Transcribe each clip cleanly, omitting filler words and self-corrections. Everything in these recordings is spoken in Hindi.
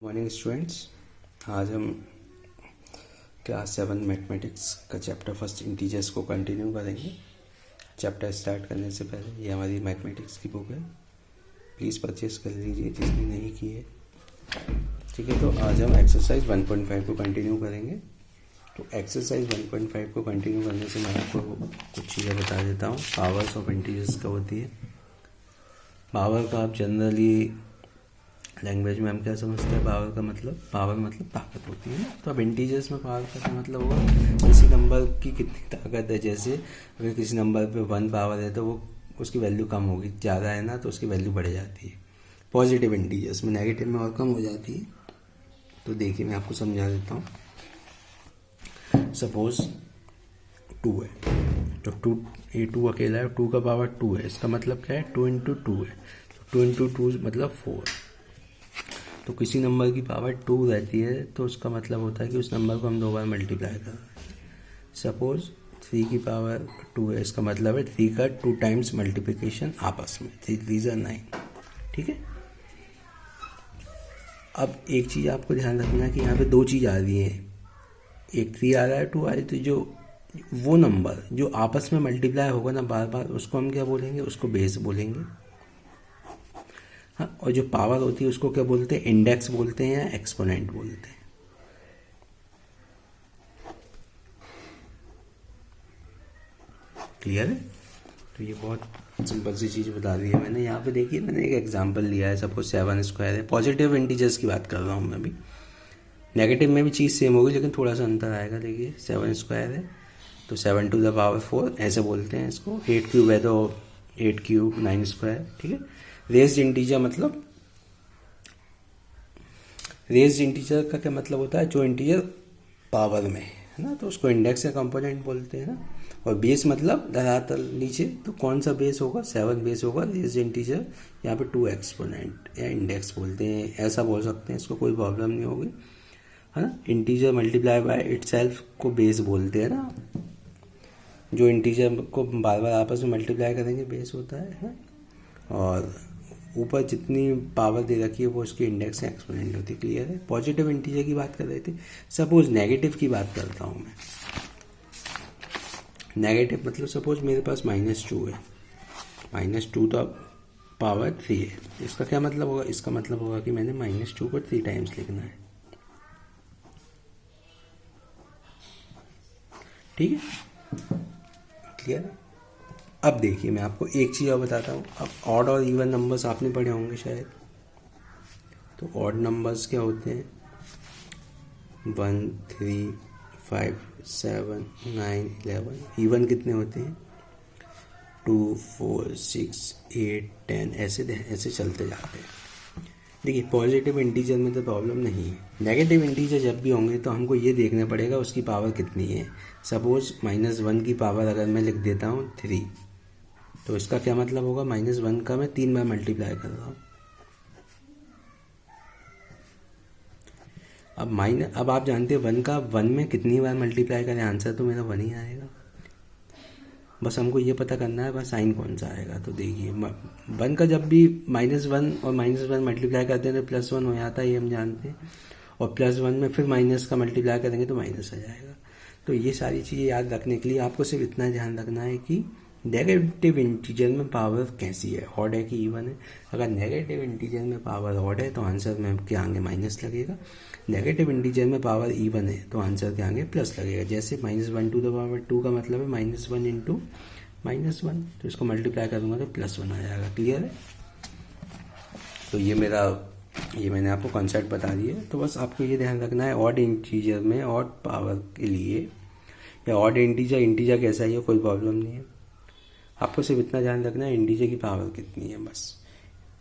मॉर्निंग स्टूडेंट्स, आज हम क्लास 7 मैथमेटिक्स का चैप्टर फर्स्ट इंटीजर्स को कंटिन्यू करेंगे। चैप्टर स्टार्ट करने से पहले ये हमारी मैथमेटिक्स की बुक है, प्लीज़ परचेज कर लीजिए जिसने नहीं की है। ठीक है, तो आज हम एक्सरसाइज 1.5 को कंटिन्यू करेंगे। तो एक्सरसाइज 1.5 को कंटिन्यू करने से मैं आपको कुछ चीज़ें बता देता हूँ। पावर्स ऑफ इंटीजर्स क्या होती है। पावर का आप जनरली लैंग्वेज में हम क्या समझते हैं, पावर मतलब ताकत होती है ना। तो अब इंटीजर्स में पावर का क्या मतलब होगा, किसी नंबर की कितनी ताकत है। जैसे अगर किसी नंबर पे 1 पावर है तो वो उसकी वैल्यू कम होगी, ज़्यादा है ना तो उसकी वैल्यू बढ़ जाती है। पॉजिटिव इंटीजर्स में, नेगेटिव में और कम हो जाती है। तो देखिए मैं आपको समझा देता हूँ। सपोज 2 है तो 2 ये 2 अकेला है, 2 का पावर 2 है, इसका मतलब क्या है 2 इंटू 2 है। तो 2 इंटू 2 मतलब 4। तो किसी नंबर की पावर 2 रहती है तो उसका मतलब होता है कि उस नंबर को हम 2 बार मल्टीप्लाई कर रहे हैं। सपोज 3 की पावर 2 है, इसका मतलब है 3 का 2 टाइम्स मल्टीप्लिकेशन आपस में, 3 3 ज़ा 9। ठीक है, अब एक चीज़ आपको ध्यान रखना है कि यहाँ पे 2 चीज़ आ रही हैं, एक 3 आ रहा है, 2 आ रही है। तो जो वो नंबर जो आपस में मल्टीप्लाई होगा ना बार बार, उसको हम क्या बोलेंगे, उसको बेस बोलेंगे। हाँ, और जो पावर होती है उसको क्या बोलते हैं, इंडेक्स बोलते हैं या एक्सपोनेंट बोलते हैं। क्लियर है। तो ये बहुत सिंपल सी चीज़ बता दी है मैंने। यहाँ पे देखिए मैंने एक एग्जांपल लिया है, सपोज 7 स्क्वायर है। पॉजिटिव इंटीजर्स की बात कर रहा हूँ मैं भी, नेगेटिव में भी चीज़ सेम होगी लेकिन थोड़ा सा अंतर आएगा। देखिए 7 स्क्वायर है तो 7 टू द पावर 4 ऐसे बोलते हैं इसको। 8 क्यूब है तो 8 क्यूब 9 स्क्वायर। ठीक है, रेज्ड इंटीजर मतलब, रेज्ड इंटीजर का क्या मतलब होता है, जो इंटीजर पावर में है ना, तो उसको इंडेक्स या कंपोनेंट बोलते हैं ना। और बेस मतलब धरातल नीचे, तो कौन सा बेस होगा, 7 बेस होगा। रेज्ड इंटीजर यहाँ पे 2 एक्सपोनेंट या इंडेक्स बोलते हैं, ऐसा बोल सकते हैं, इसको कोई प्रॉब्लम नहीं होगी, है ना। इंटीजर मल्टीप्लाई बाय इटसेल्फ को बेस बोलते हैं ना। जो इंटीजर को बार बार आपस में मल्टीप्लाई करेंगे बेस होता है ना। और ऊपर जितनी पावर दे रखी है वो उसकी इंडेक्स या एक्सपोनेंट होती है। क्लियर है। पॉजिटिव इंटीजर की बात कर रहे थे। सपोज नेगेटिव की बात करता हूँ मैं। नेगेटिव मतलब सपोज मेरे पास -2 है, -2 तो पावर 3 है। इसका क्या मतलब होगा, इसका मतलब होगा कि मैंने -2 को 3 टाइम्स लिखना है। ठीक है, क्लियर है। अब देखिए मैं आपको एक चीज़ और बताता हूँ। अब ऑड और इवन नंबर्स आपने पढ़े होंगे शायद। तो ऑड नंबर्स क्या होते हैं, 1 3 5 7 9 11। इवन कितने होते हैं, 2 4 6 8 10, ऐसे चलते जाते हैं। देखिए पॉजिटिव इंटीजर में तो प्रॉब्लम नहीं है। नेगेटिव इंटीजर जब भी होंगे तो हमको ये देखना पड़ेगा उसकी पावर कितनी है। सपोज -1 की पावर अगर मैं लिख देता हूँ 3, तो इसका क्या मतलब होगा, -1 का मैं 3 बार मल्टीप्लाई कर रहा हूँ। अब आप जानते हैं 1 का 1 में कितनी बार मल्टीप्लाई करें, आंसर तो मेरा 1 ही आएगा। बस हमको ये पता करना है बस साइन कौन सा आएगा। तो देखिए 1 का जब भी -1 और -1 मल्टीप्लाई करते हैं तो +1 हो जाता है, ये हम जानते हैं। और +1 में फिर माइनस का मल्टीप्लाई करेंगे तो माइनस आ जाएगा। तो ये सारी चीज़ें याद रखने के लिए आपको सिर्फ इतना ध्यान रखना है कि नेगेटिव इंटीजर में पावर कैसी है, ऑड है कि इवन है। अगर नेगेटिव इंटीजर में पावर ऑड है तो आंसर में के आगे माइनस लगेगा। नेगेटिव इंटीजर में पावर इवन है तो आंसर के आगे प्लस लगेगा। जैसे -1 टू द पावर 2 का मतलब है -1 इंटू -1, तो इसको मल्टीप्लाई करूँगा तो +1 आ जाएगा। क्लियर है। तो ये मैंने आपको कॉन्सेप्ट बता दिया। तो बस आपको ये ध्यान रखना है ऑड इंटीजर में ऑड पावर के लिए, या ऑड इंटीजर कैसा ही है कोई प्रॉब्लम नहीं है। आपको सिर्फ इतना ध्यान रखना है इंटीजर की पावर कितनी है बस।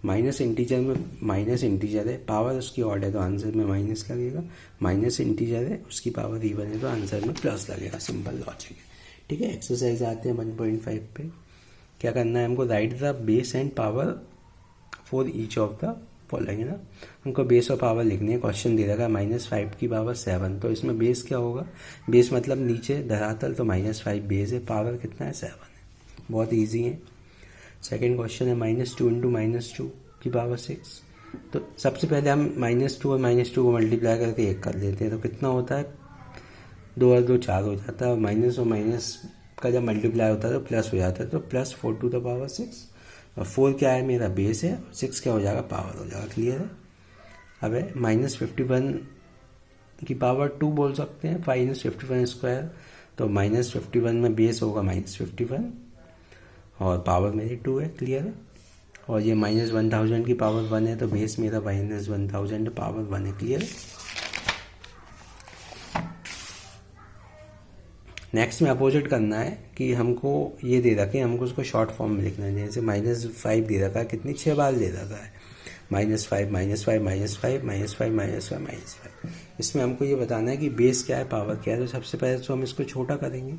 माइनस इंटीजर में माइनस इंटीजर है, पावर उसकी ऑड है तो आंसर में माइनस लगेगा। माइनस इंटीजर है उसकी पावर इवन है तो आंसर में प्लस लगेगा। सिंपल लॉजिक है। ठीक है, एक्सरसाइज आते हैं 1.5 पे। क्या करना है हमको, right the base and power for each of the following, है ना। हमको बेस और पावर लिखनी है। क्वेश्चन दे रखा है -5 की पावर 7, तो इसमें बेस क्या होगा, बेस मतलब नीचे धरातल, तो -5 बेस है, पावर कितना है 7 है। बहुत ईजी है। सेकेंड क्वेश्चन है -2 इंटू -2 की पावर 6, तो सबसे पहले हम -2 और -2 को मल्टीप्लाई करके 1 कर लेते हैं, तो कितना होता है, 2 और 2 4 हो जाता है, और माइनस का जब मल्टीप्लाई होता है तो प्लस हो जाता है, तो +4⁶, और 4 क्या है, मेरा बेस है, 6 क्या हो जाएगा, पावर हो जाएगा। क्लियर है। अब है -51 की पावर 2 बोल सकते हैं, -51², तो -51 में बेस होगा -51 और पावर मेरी 2 है। क्लियर है। और ये -1000 की पावर 1 है, तो बेस मेरा -1000 पावर 1 है। क्लियर है। नेक्स्ट में अपोजिट करना है कि हमको ये दे रखा है, हमको उसको शॉर्ट फॉर्म में लिखना है। जैसे -5 दे रखा है, कितनी 6 बार दे रखा है, -5 -5 -5 -5 -5 -5। इसमें हमको ये बताना है कि बेस क्या है, पावर क्या है। तो सबसे पहले तो हम इसको छोटा करेंगे,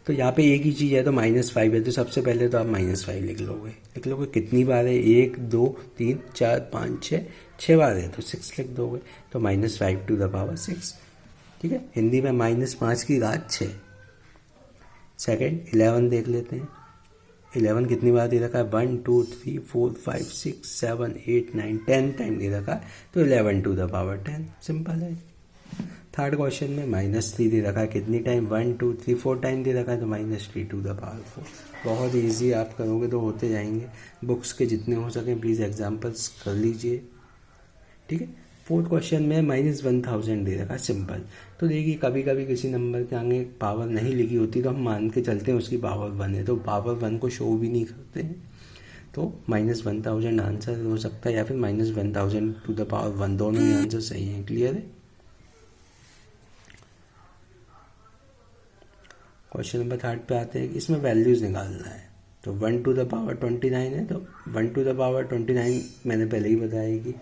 तो यहाँ पे एक ही चीज़ है, तो -5 है, तो सबसे पहले तो आप -5 लिख लोगे कितनी बार है, 1 2 3 4 5 6 बार है, तो 6 लिख दोगे, तो -5⁶। ठीक है। हिंदी में -5 की घात 6। सेकेंड 11 देख लेते हैं। 11 कितनी बार दे रखा है, 1 2 3 4 5 6 7 8 9 10 टाइम दे रखा है, तो 11⁻10। सिंपल है। थर्ड क्वेश्चन में -3 दे रखा है, कितनी टाइम, 1 2 3 4 टाइम दे रखा है, तो -3⁴ बहुत ईजी, आप करोगे तो होते जाएंगे। बुक्स के जितने हो सके प्लीज़ एग्जाम्पल्स कर लीजिए। ठीक है। फोर्थ क्वेश्चन में -1000 दे रखा है, सिंपल। तो देखिए कभी कभी किसी नंबर के आगे पावर नहीं लिखी होती, तो हम मान के चलते हैं उसकी पावर 1 है, तो पावर 1 को शो भी नहीं करते हैं, तो -1000 आंसर हो सकता है, या फिर -1000⁻1, दोनों ही आंसर सही हैं। क्लियर है। क्वेश्चन नंबर 3 पे आते हैं। इसमें वैल्यूज निकालना है, तो 1⁻29 है, तो 1⁻29 मैंने पहले ही बताया कि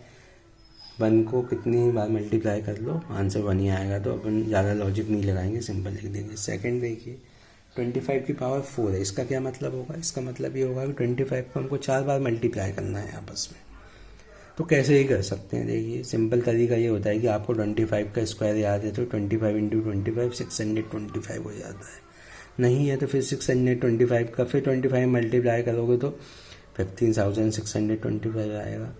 1 को कितनी बार मल्टीप्लाई कर लो आंसर 1 ही आएगा, तो अपन ज़्यादा लॉजिक नहीं लगाएंगे, सिंपल लिख देंगे। सेकंड देखिए 25 की पावर 4 है, इसका क्या मतलब होगा, इसका मतलब ये होगा कि 25 को हमको 4 बार मल्टीप्लाई करना है आपस में। तो कैसे ही कर सकते हैं, देखिए सिंपल तरीका ये होता है कि आपको 25 का स्क्वायर याद है, तो 25 × 25 625 हो जाता है। नहीं है तो फिर 625 का फिर 25 मल्टीप्लाई करोगे तो 15,625 आएगा,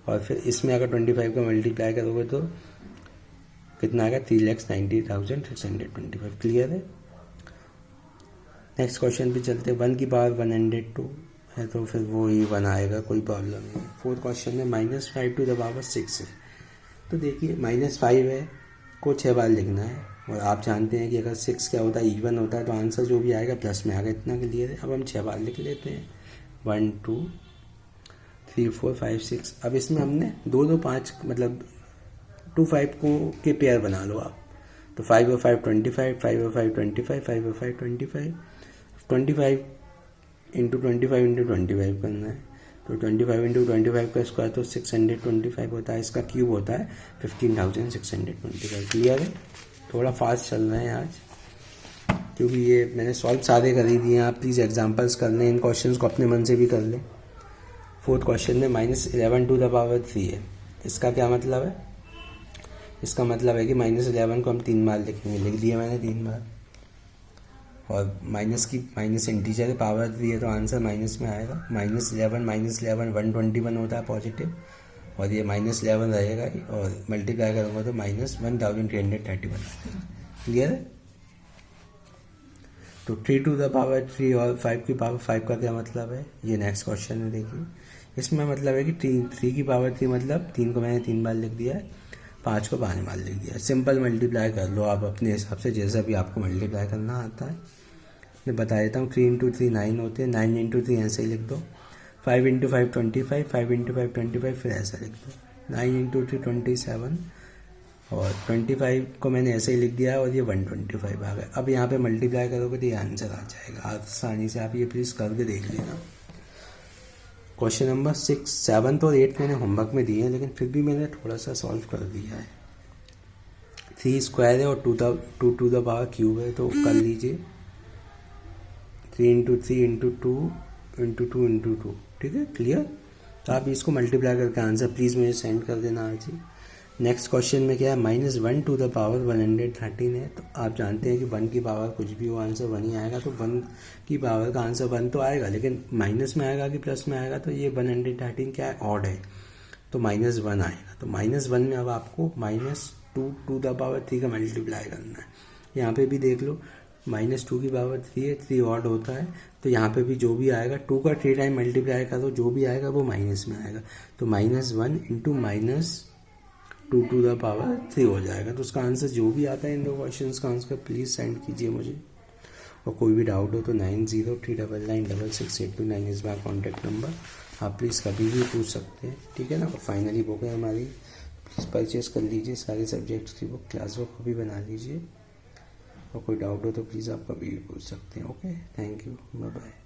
और फिर इसमें अगर 25 का मल्टीप्लाई करोगे तो कितना आएगा, 3,90,625। क्लियर है। नेक्स्ट क्वेश्चन पे चलते हैं। 1 की पावर 102 है, तो फिर वो ही 1 आएगा, कोई प्रॉब्लम नहीं। फोर्थ क्वेश्चन में -5⁻6 है, तो देखिए -5 है को 6 बार लिखना है, और आप जानते हैं कि अगर 6 क्या होता है, इवन होता है, तो आंसर जो भी आएगा प्लस में आएगा, इतना क्लियर है। अब हम 6 बार लिख लेते हैं, 1 2 3 4 5 6। अब इसमें हमने 2 2 5 मतलब 2 5 को के पेयर बना लो आप, तो 5 और 5 25, 5 और 5 25, 5 और 5 25, 25 इंटू 25 इंटू 25 करना है, तो 25 इंटू 25 का स्क्वायर तो 625 होता है, इसका क्यूब होता है 15,625। क्लियर है। थोड़ा फास्ट चल रहे हैं आज, क्योंकि ये मैंने सॉल्व सारे कर ही दिए हैं। आप प्लीज़ एग्जांपल्स कर लें, इन क्वेश्चंस को अपने मन से भी कर लें। फोर्थ क्वेश्चन में -11⁻3 है, इसका क्या मतलब है, इसका मतलब है कि -11 को हम 3 बार लिखेंगे, लिख दिया मैंने 3 बार, और माइनस इंटीजर है, पावर 3 है, तो आंसर माइनस में आएगा। -11 121 होता है पॉजिटिव, और ये -11 रहेगा, और मल्टीप्लाई करूँगा तो -1331। क्लियर है। तो 3⁻3 और 5 की पावर 5 का क्या मतलब है, ये नेक्स्ट क्वेश्चन है। देखिए इसमें मतलब है कि 3 की पावर 3 मतलब 3 को मैंने 3 बार लिख दिया है, 5 को 5 बार लिख दिया। सिंपल मल्टीप्लाई कर लो आप अपने हिसाब से, जैसा भी आपको मल्टीप्लाई करना आता है। मैं बता देता हूँ, 3 × 3 9 होते हैं, 9 × 3 ऐसे ही लिख दो, 5 × 5 25, 5 × 5 25, फिर ऐसा लिख दो, 9 × 3 27, और 25 को मैंने ऐसे ही लिख दिया, और ये 125 आ गया। अब यहाँ पे मल्टीप्लाई करोगे तो ये आंसर आ जाएगा आसानी से, आप ये प्लीज़ करके देख लेना। क्वेश्चन नंबर 6 7 और 8 मैंने होमवर्क में दिए हैं, लेकिन फिर भी मैंने थोड़ा सा सॉल्व कर दिया है। 3 स्क्वायर है और 2 टू द पावर क्यूब है, तो कर लीजिए 3 × 3 × 2 × 2 × 2। ठीक है। क्लियर। तो आप इसको मल्टीप्लाई करके आंसर प्लीज़ मुझे सेंड कर देना आज ही। नेक्स्ट क्वेश्चन में क्या है, -1 टू द पावर 113 है, तो आप जानते हैं कि 1 की पावर कुछ भी हो आंसर 1 ही आएगा, तो 1 की पावर का आंसर 1 तो आएगा, लेकिन माइनस में आएगा कि प्लस में आएगा, तो ये 113 क्या है, ऑड है, तो -1 आएगा। तो -1 में अब आपको -2 का मल्टीप्लाई करना है। यहाँ पे भी देख लो -2 है, 3 ऑड होता है, तो यहाँ पे भी जो भी आएगा 2 का 3 टाइम मल्टीप्लाई करो, जो भी आएगा वो माइनस में आएगा। तो -1 इंटू -2 हो जाएगा। तो उसका आंसर जो भी आता है इन दो क्वेश्चन का आंसर प्लीज़ सेंड कीजिए मुझे। और कोई भी डाउट हो तो 9039996682 इस बार कॉन्टैक्ट नंबर, आप प्लीज़ कभी भी पूछ सकते हैं, ठीक है ना। और फाइनली बुक है हमारी, प्लीज़ परचेज कर लीजिए, सारे सब्जेक्ट्स की बुक, क्लास वर्क कभी बना लीजिए। और कोई डाउट हो तो प्लीज़ आप कभी भी पूछ सकते हैं। Okay, thank you, bye bye.